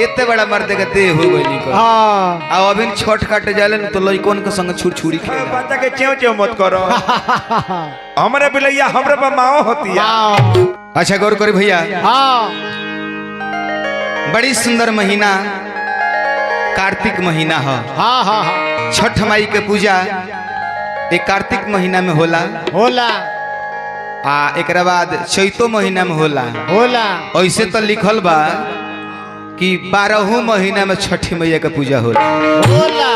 इतने बड़ा मर्द के देह हो गई हां अभी छोट काट जाले तो लइकन के संग छुड़छुड़ी खेल बच्चा के चेव चेव मत करो हमरे बिलैया हमरे माओ होती है। अच्छा गौर करी भैया हाँ बड़ी सुंदर महीना कार्तिक महीना है। हाँ हाँ छठ माई के पूजा एक कार्तिक महीना में होला होला एक बाद चैतो महीना में होला होला। ऐसे तो लिखल बा कि 12 महीना में छठी मैया के पूजा होला होला।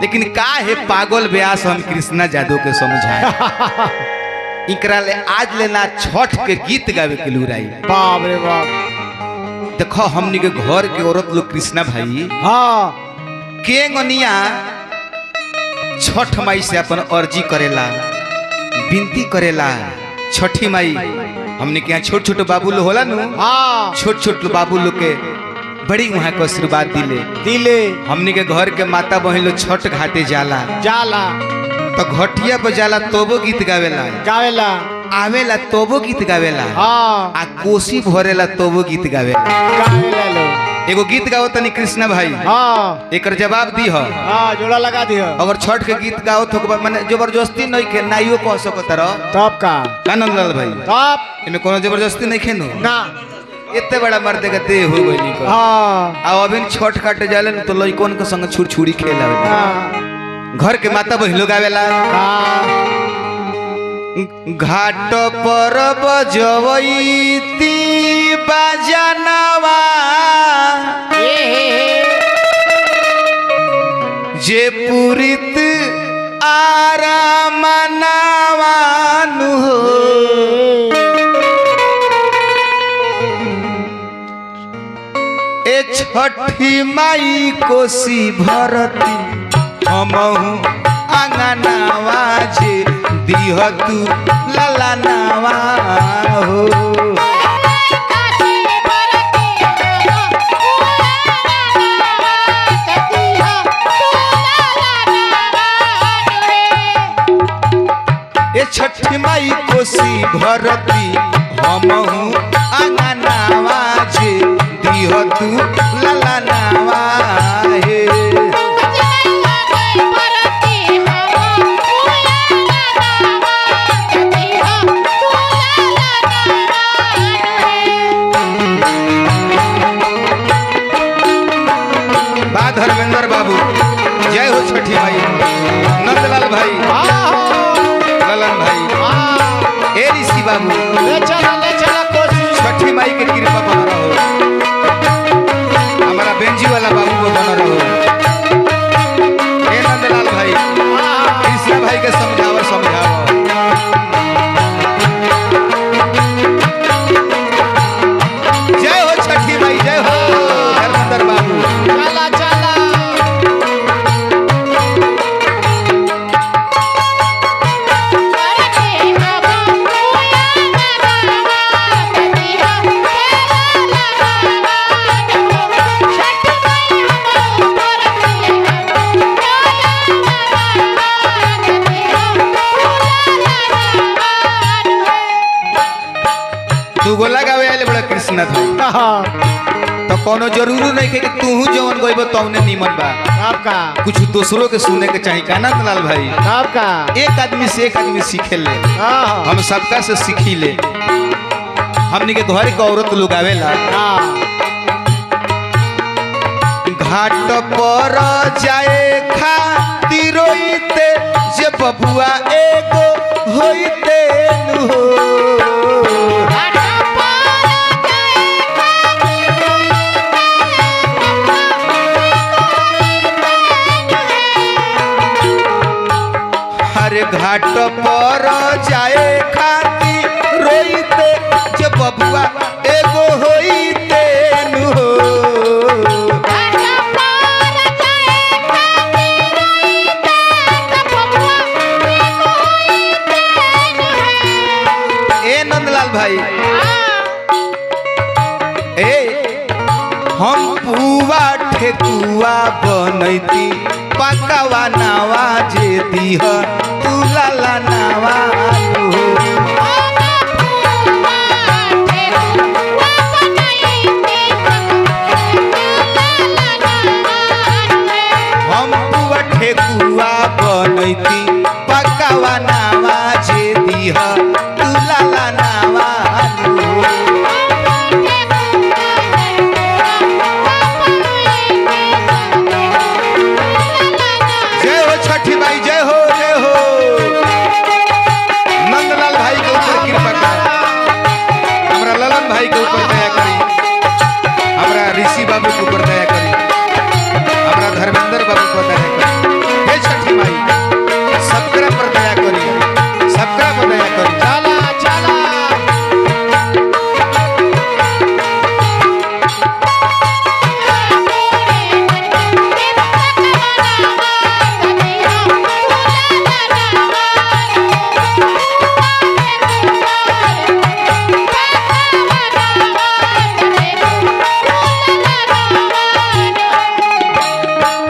लेकिन का है पागल व्यास हम कृष्णा जादव के समझाए इकरा ले आज लेना छठ के गीत गावे के लुराई बाप रे बाप। देखो हमनी के घर के औरत लोग कृष्णा भाई हाँ के गनिया छठ माई से अपन अर्जी करेला विनती करेला छठी माई हमने के यहाँ छोट छोट बाबू लोग होला नु हाँ छोट छोट बाबू लोग के बड़ी वहाँ को आशीर्वाद दिले दिले। हमने के घर के माता बहन लोग छठ घाटे जाला जाला तो घटिया पर जाला तोबो गीत गावेला गावेला आवेला तोबो गीत गावेला हाँ आ कोसी भरेला तोबो गीत गावेला गावेला लोग। एगो गीत गाओ तनी कृष्णा भाई हाँ एकर जवाब दी हो हाँ जोड़ा लगा दियो। अगर छठ के गीत गाओ तो माने जबरदस्ती नहीं के नाइयो कह सकत रह तब का कानंदलाल भाई तब इमे कोनो जबरदस्ती नहीं खेनु ना इतने बड़ा मर्द के देह हो गई हाँ अभी छठ काटे जाले तो लइकन के संग छुड़छुड़ी खेला हाँ घर के माता बहन लोग आवेला हाँ घाट पर बजवैती बजनवा जे पुरित आराम नवानु हो ए छठी माई कोसी भरती हमहु अंगनावा जे दिहतु ललनावा हो ए छठी माई कोसी भरती हमहु अंगनावा जे दिहतु ललनावा हे धर्मेंद्र बाबू जय हो छठी भाई नंदलाल भाई ललन भाई ए ऋषि बाबू ले चला छठी माई के कृपा बना रहो हमारा बेंजी वाला बाबू को बना रहो ए नंदलाल भाई कृष्णा भाई के समझाओ जय हो छठी माई जय हो धर्मेंद्र बाबू गोला गावे आले बड़ा कृष्णा था तो कोनो जरूरी नहीं कि तू जवन गइबो तौने निमन बा आपका कुछ दूसरों के सुनने के चाहिए का नंदलाल भाई आपका एक आदमी से एक आदमी सीखे ले हम सबका से सीखी ले हमनी के घर के औरत लोग आवेला घाट पर जाए खातिर रोइते जे बबुआ एगो होइते नु घाट पर जाए खातिर रोइते जे बबुआ एगो होइते नु ए नंदलाल भाई ए हम पुआ ठेकुआ बनैती पकावा नावा जे दीह तू लाला नावा बाबू के ऊपर दया करी, हमारा धर्मेंद्र बाबू पर दया करी। हे छठी माई सबकरा पर दया करी, सबकरा पर दया करी। चला चला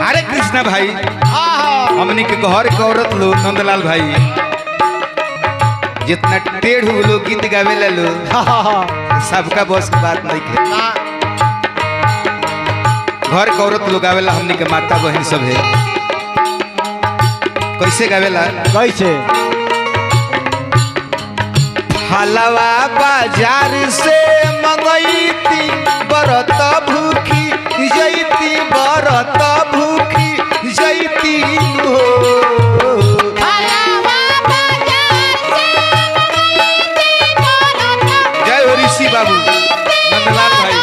अरे कृष्णा भाई हाँ हमनी के घर के औरत लोग नंदलाल भाई जितना टेढ़ लोग गीत गावे ला लोग हाँ सबका बस की बात नहीं के। घर के औरत लोग गावेला, हमनी के माता बहन सब है। कैसे गावेला? कैसे हलवा बाजार से मंगईती बरत भूखी जईती, बरत भूखी जईती हो। जय हो ऋषि बाबू नंदलाल भाई।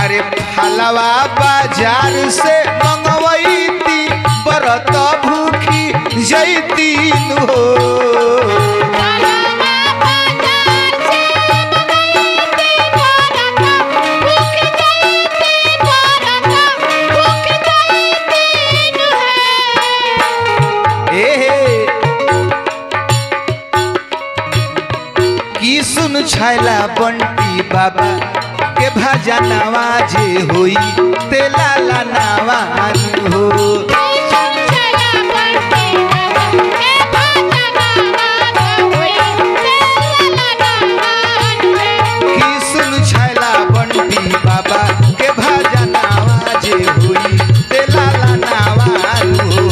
अरे हलवा बाजार से मंगवईती बरत भूखी जईती हो। की सुन छैला बंटी बाबा के भजनवा जे होई तेला ला नवान हो। की सुन छैला बंटी बाबा के भजनवा जे होई तेला ला नवान हो।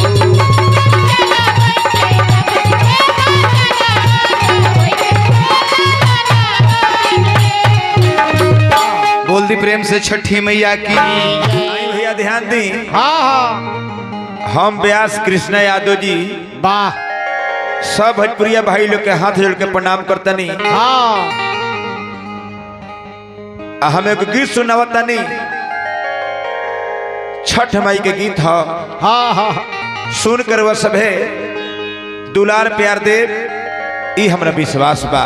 बोल दी प्रेम से छठी मैया की। भैया ध्यान दी, हाँ हाँ हम व्यास कृष्ण यादव जी वाह सब भोजपुरिया भाई लोग के हाथ जोड़ के प्रणाम करतनी। हाँ हम एक गीत सुनावतनी, छठ माई के गीत ह। हाँ हाँ सुन कर वह सभे दुलार प्यार देव, ई हमरा विश्वास बा।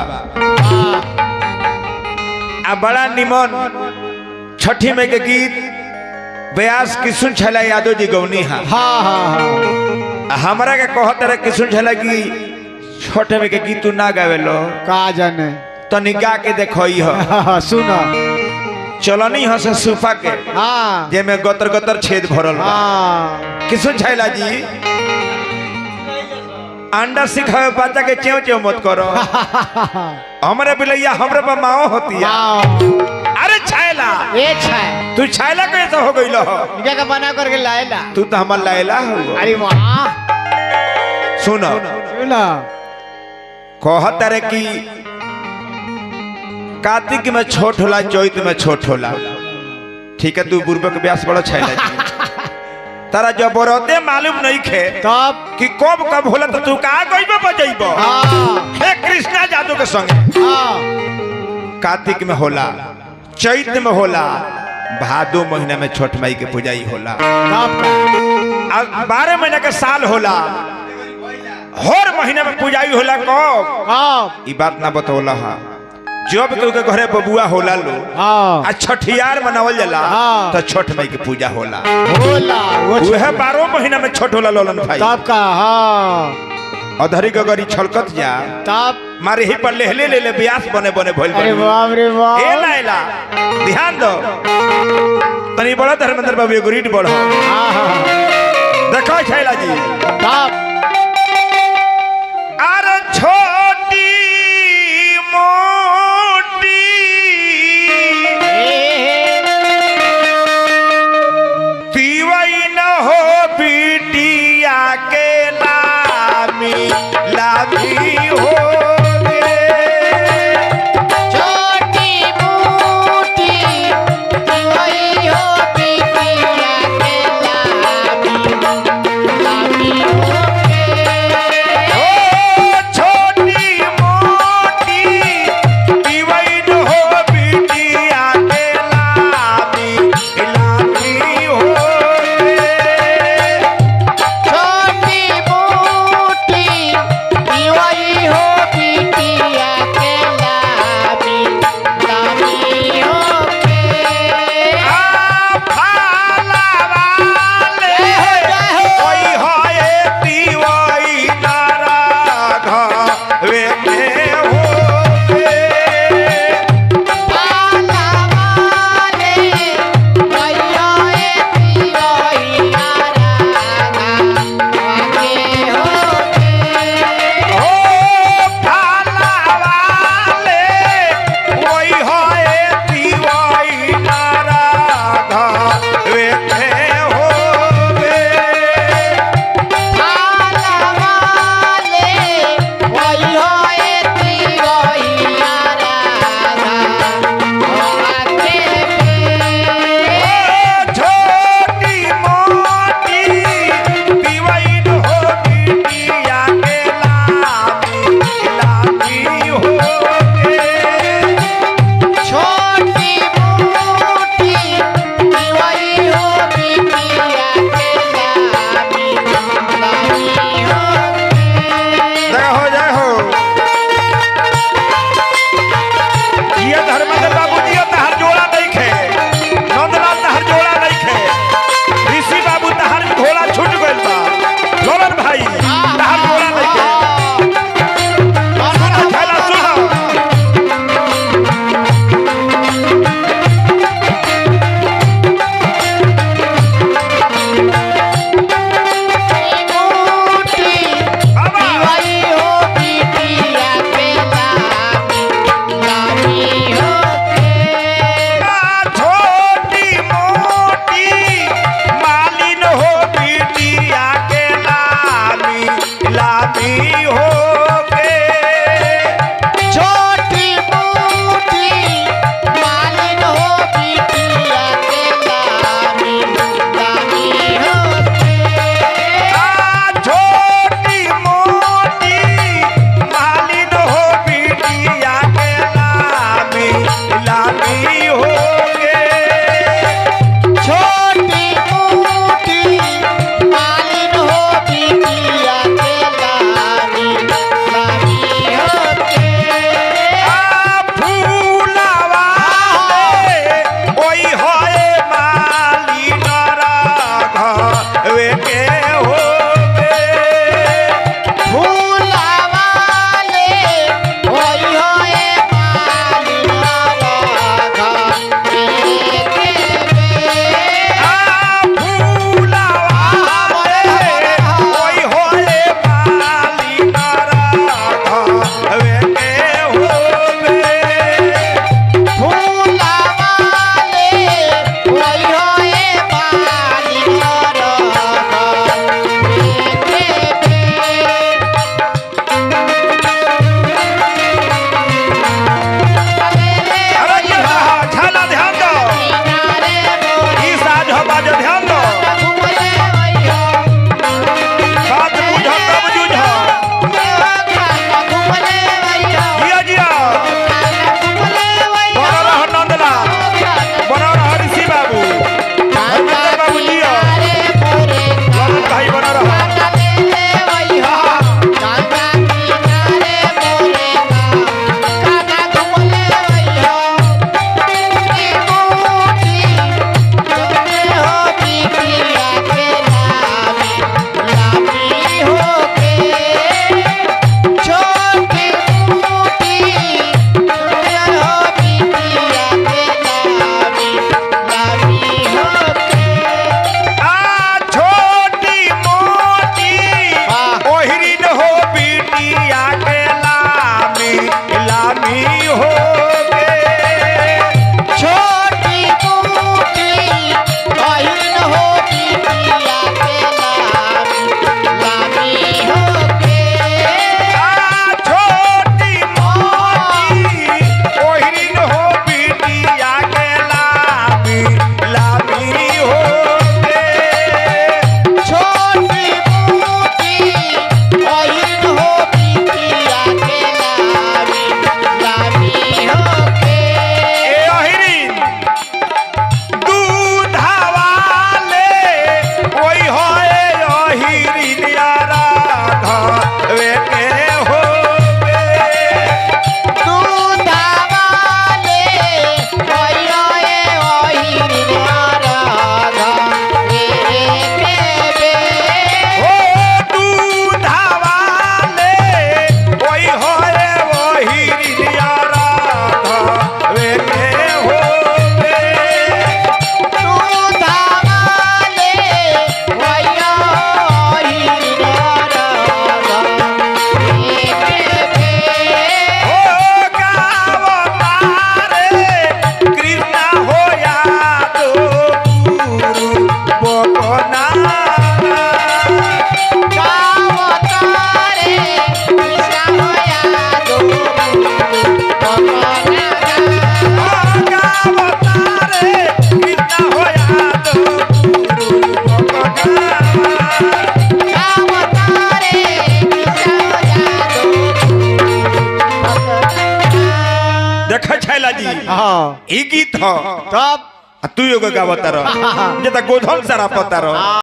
आ बड़ा निमन छठी में के गीत व्यास किशुन छैला यादव जी गौनी हा। हाँ हाँ हमरा के कहत रहे किशुन छैला की छठ में के गीत तू ना गावेलो, का जाने तनी गा के देखई ह। हाँ सुनो चलनी ह से सूफा के हाँ जे में गतर गतर छेद भरल बा। हाँ किशुन छैला जी अंडा सिखावे बच्चा के चेव चेव मत करो। हमरे बिलैया हमरे पर माओ होती है। अरे छैला ये छै तू छैला कैसे हो गई हो? इनका का बना करके लाएला। तू तो हमार लायला हो। अरे वाह सुनो सुनो कहत रे कि कार्तिक में छोट होला, चैत में छोट होला। ठीक है, तू बुर्बक व्यास बड़ा छैला जी। तारा जबरदस्ती मालूम नहीं खे तब कि कब कब होला, तो तू का गइबो बजइबो। हाँ हे कृष्णा जादू के संगे हाँ कार्तिक में होला, चैत में होला, भादो महीना में छठ माई के पूजाई होला। तब का 12 महीना के साल होला, हर महीना में पूजाई होला। कब हाँ ई बात ना बतौला हा। जब तू के घरे बबुआ होला लो हाँ आ छठियार मनावल जाला, हाँ। तो छठ माई के पूजा होला। होला वो वह 12 महीना में छठ होला लोलन भाई। तब का हाँ अधरी गगरी छलकत जा तब मारे ही पर लेहले ले ले ब्यास बने बने भइल अरे बनी। बाप रे बाप ए लाइला ध्यान दो, तनी बड़ा धर्मेंद्र बाबू एगो रीड बढ़ो। हाँ हाँ देखो छैला जी तब अरे छोटी मोटी पीवई न हो बिटिया के लामी लामी हो रे। छोटी मोटी वही हो पिटिया के लामी लामी हो ये धर्मेंद्र बाबू जी तहार जोड़ा नहीं खे, नंदलाल तहार जोड़ा नहीं खे, ऋषि बाबू तहार घोड़ा छूट गइल बा, लोलन भाई तहार जोड़ा नहीं खे। सुनो छैला सुनो, छोटी मोटी मालिन हो बिटिया के लामी लामी हो के। छोटी मोटी मालिन हो बिटिया के लामी लामी होके। छोटी मोटी मालिन हो बिटिया के लामी लामी हो के। छोटी मोटी मालिन हो बिटिया के लामी लामी होके। फूलवा ओई होए मालिन राघवे के हो के। फूलवाले होई होए मालिन राघा के फूलवाले होई होए मालिन राघा के हाँ ई गीत हो तब तू एगो गावता रह जे त गोधन सारा पता रह